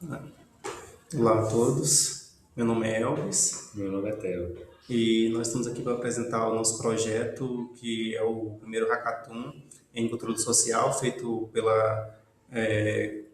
Olá a todos, meu nome é Elvis Meu nome é Theo. e nós estamos aqui para apresentar o nosso projeto, que é o primeiro hackathon em controle social, feito pela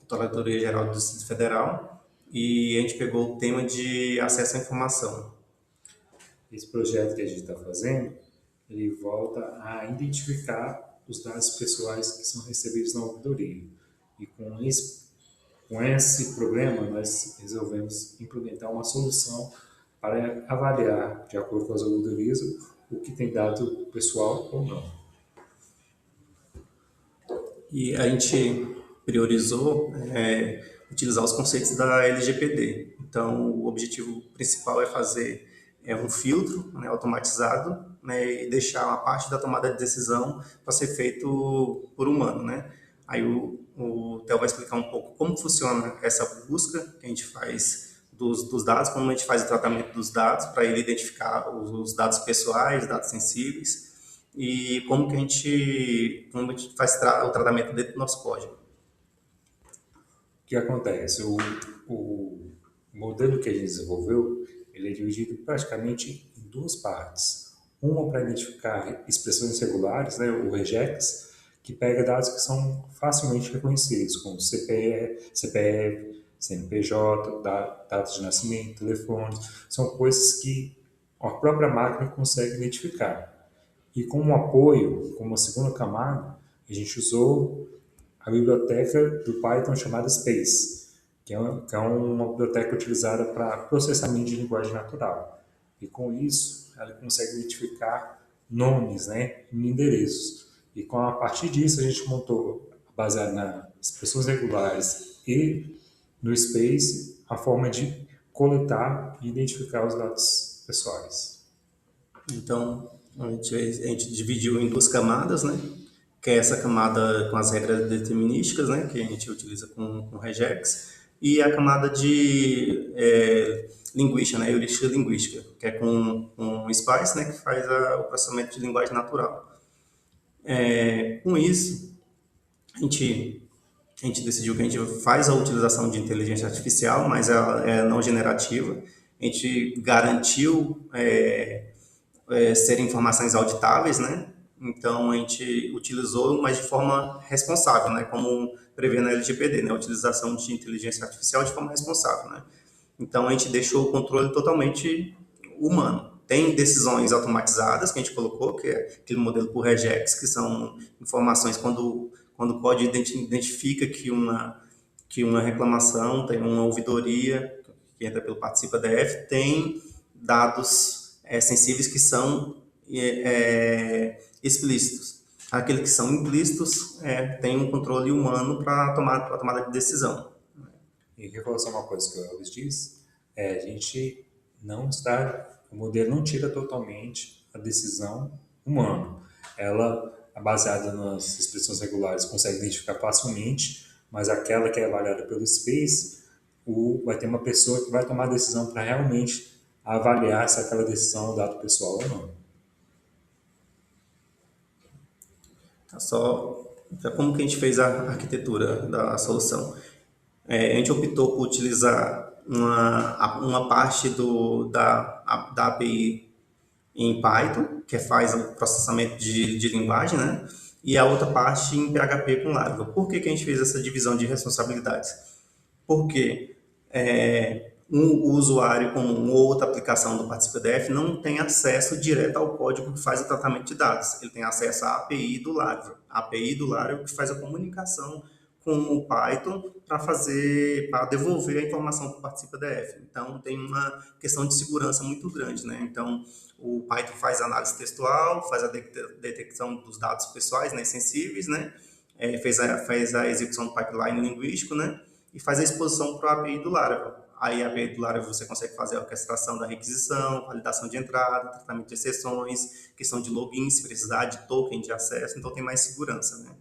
Controladoria Geral do Distrito Federal, e a gente pegou o tema de acesso à informação. Esse projeto que a gente está fazendo, ele volta a identificar os dados pessoais que são recebidos na ouvidoria. E com esse problema, nós resolvemos implementar uma solução para avaliar, de acordo com as ouvidorias, o que tem dado pessoal ou não. E a gente priorizou utilizar os conceitos da LGPD. Então, o objetivo principal é fazer um filtro, né, automatizado, né, e deixar uma parte da tomada de decisão para ser feito por humano, né? Aí o Theo vai explicar um pouco como funciona essa busca que a gente faz dos dados, como a gente faz o tratamento dos dados para ele identificar os dados pessoais, dados sensíveis, e como a gente faz o tratamento dentro do nosso código. O que acontece? O modelo que a gente desenvolveu, ele é dividido praticamente em duas partes. Uma para identificar expressões regulares, né, o regex, que pega dados que são facilmente reconhecidos, como CPF, CNPJ, datas de nascimento, telefones, são coisas que a própria máquina consegue identificar. E como apoio, como uma segunda camada, a gente usou a biblioteca do Python chamada Space, que é uma biblioteca utilizada para processamento de linguagem natural. E com isso, ela consegue identificar nomes, né, e endereços. E com a partir disso, a gente montou, baseado nas expressões regulares e no Space, a forma de coletar e identificar os dados pessoais. Então, a gente dividiu em duas camadas, né? Que é essa camada com as regras determinísticas, né? Que a gente utiliza com regex, e a camada de linguística, né? Heurística linguística, que é com Spice, né? Que faz o processamento de linguagem natural. Com isso, a gente, a gente decidiu que a gente faz a utilização de inteligência artificial, mas ela é não generativa. A gente garantiu serem informações auditáveis, né? Então a gente utilizou, mas de forma responsável, né? Como prevê na LGPD, né? A utilização de inteligência artificial de forma responsável, né? Então a gente deixou o controle totalmente humano. Tem decisões automatizadas que a gente colocou, que é aquele modelo por regex, que são informações quando o código identifica que uma reclamação, tem uma ouvidoria, que entra pelo Participa DF, tem dados sensíveis que são explícitos. Aqueles que são implícitos tem um controle humano para tomada de decisão. E reforçar uma coisa que o Elvis disse, a gente não está, o modelo não tira totalmente a decisão humana. Ela, baseada nas expressões regulares, consegue identificar facilmente, mas aquela que é avaliada pelo Space, vai ter uma pessoa que vai tomar a decisão para realmente avaliar se aquela decisão é um dado pessoal ou não. Tá só como que a gente fez a arquitetura da solução. A gente optou por utilizar uma parte da API em Python, que faz o processamento de linguagem, né? E a outra parte em PHP com Laravel. Por que a gente fez essa divisão de responsabilidades? Porque o usuário com uma outra aplicação do Participa DF não tem acesso direto ao código que faz o tratamento de dados. Ele tem acesso à API do Laravel. A API do Laravel que faz a comunicação com o Python para devolver a informação para o Participa DF. Então, tem uma questão de segurança muito grande, né? Então, o Python faz a análise textual, faz a detecção dos dados pessoais, né, sensíveis, né? Faz a execução do pipeline linguístico, né? E faz a exposição para a API do Laravel. Aí, a API do Laravel você consegue fazer a orquestração da requisição, validação de entrada, tratamento de exceções, questão de login, se precisar de token de acesso, então tem mais segurança, né?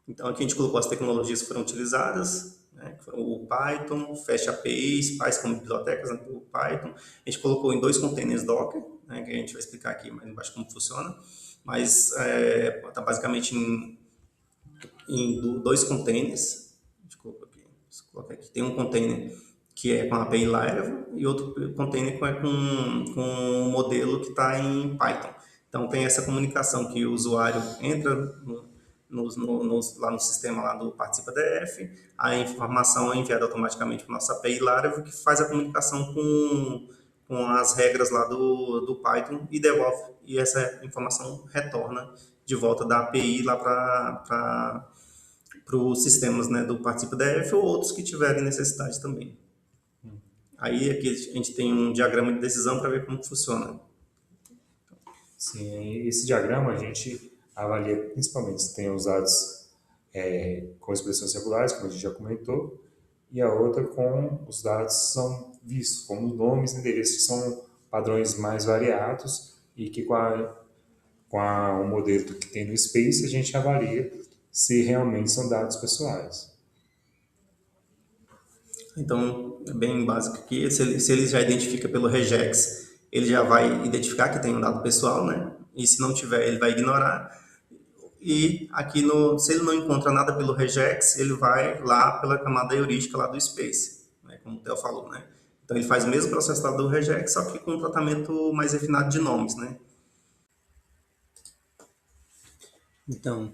Então, aqui a gente colocou as tecnologias que foram utilizadas, né, que foram o Python, Fast API, Spice como bibliotecas, né, do Python. A gente colocou em dois containers Docker, né, que a gente vai explicar aqui mais embaixo como funciona, mas está basicamente em dois containers. A gente colocou aqui, colocar aqui. Tem um container que é com a API Laravel e outro container que é com um modelo que está em Python. Então tem essa comunicação que o usuário entra lá no sistema lá do Participa DF, a informação é enviada automaticamente para a nossa API Laravel, que faz a comunicação com as regras lá do Python e devolve, e essa informação retorna de volta da API lá para os sistemas, né, do Participa DF ou outros que tiverem necessidade também. Aí aqui a gente tem um diagrama de decisão para ver como funciona. Sim, esse diagrama a gente avalia principalmente se tem os dados com expressões regulares, como a gente já comentou, e a outra com os dados que são vistos como nomes e endereços, que são padrões mais variados e que o modelo que tem no Space a gente avalia se realmente são dados pessoais. Então, é bem básico aqui. Se ele já identifica pelo regex, ele já vai identificar que tem um dado pessoal, né? E se não tiver, ele vai ignorar. E aqui, se ele não encontra nada pelo regex, ele vai lá pela camada heurística lá do space, né? Como o Theo falou, né? Então, ele faz o mesmo processo lá do regex, só que com um tratamento mais refinado de nomes, né? Então,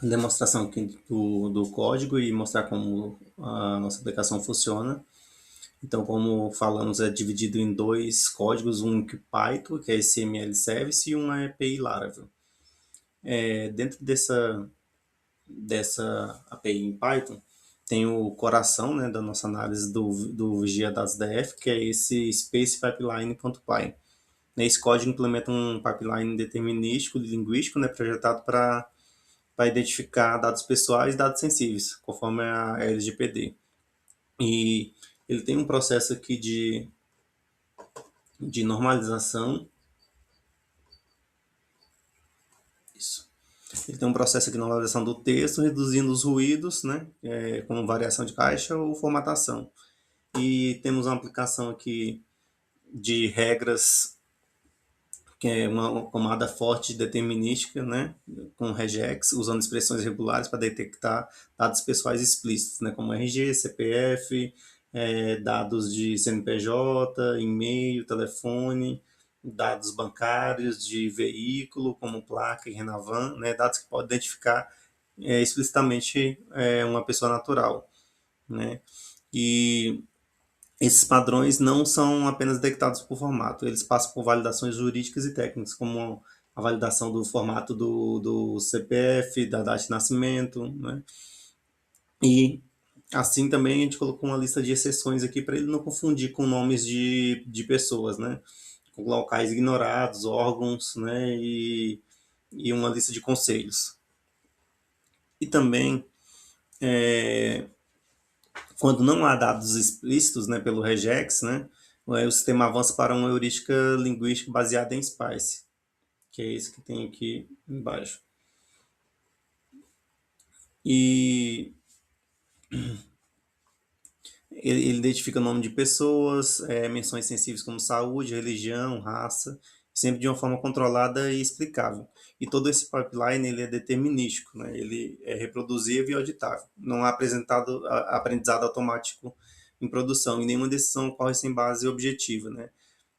demonstração aqui do código e mostrar como a nossa aplicação funciona. Então, como falamos, é dividido em dois códigos, um que Python, que é SML Service, e um é API Laravel. Dentro dessa API em Python, tem o coração, né, da nossa análise do Vigia Dados DF, que é esse Space Pipeline.py. Esse código implementa um pipeline determinístico, linguístico, né, projetado para identificar dados pessoais e dados sensíveis, conforme a LGPD. E ele tem um processo aqui de normalização. Isso. Ele tem um processo aqui de normalização do texto, reduzindo os ruídos, né, como variação de caixa ou formatação. E temos uma aplicação aqui de regras, que é uma camada forte determinística, né, com regex, usando expressões regulares para detectar dados pessoais explícitos, né, como RG, CPF, dados de CNPJ, e-mail, telefone, dados bancários de veículo, como placa e Renavan, né, dados que podem identificar explicitamente uma pessoa natural, né. E esses padrões não são apenas detectados por formato, eles passam por validações jurídicas e técnicas, como a validação do formato do CPF, da data de nascimento, né? E assim também a gente colocou uma lista de exceções aqui para ele não confundir com nomes de pessoas, né? Com locais ignorados, órgãos, né? E uma lista de conselhos. E também, quando não há dados explícitos, né, pelo regex, né, o sistema avança para uma heurística linguística baseada em SPICE, que é esse que tem aqui embaixo. E ele identifica o nome de pessoas, menções sensíveis como saúde, religião, raça, sempre de uma forma controlada e explicável. E todo esse pipeline ele é determinístico, né? Ele é reproduzível e auditável. Não há aprendizado automático em produção e nenhuma decisão ocorre sem base objetiva, né?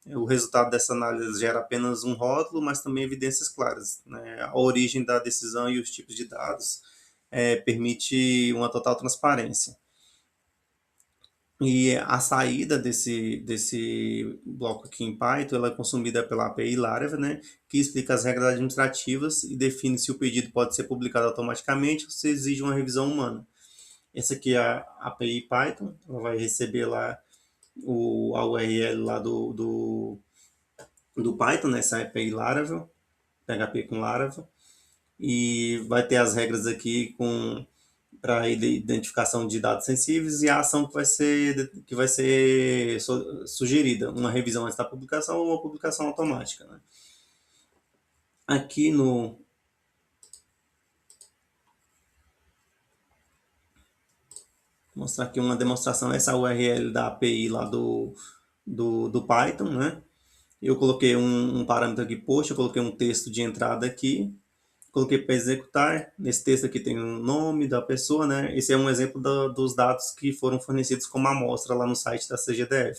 O resultado dessa análise gera apenas um rótulo, mas também evidências claras, né? A origem da decisão e os tipos de dados permite uma total transparência. E a saída desse bloco aqui em Python ela é consumida pela API Laravel, né, que explica as regras administrativas e define se o pedido pode ser publicado automaticamente ou se exige uma revisão humana. Essa aqui é a API Python, ela vai receber lá a URL lá do Python, né, essa API Laravel, PHP com Laravel, e vai ter as regras aqui para identificação de dados sensíveis e a ação que vai ser sugerida, uma revisão antes da publicação ou uma publicação automática, né? Aqui mostrar aqui uma demonstração, essa URL da API lá do Python, né? Eu coloquei um parâmetro aqui, post, eu coloquei um texto de entrada aqui, coloquei para executar. Nesse texto aqui tem o nome da pessoa, né? Esse é um exemplo dos dados que foram fornecidos como amostra lá no site da CGDF.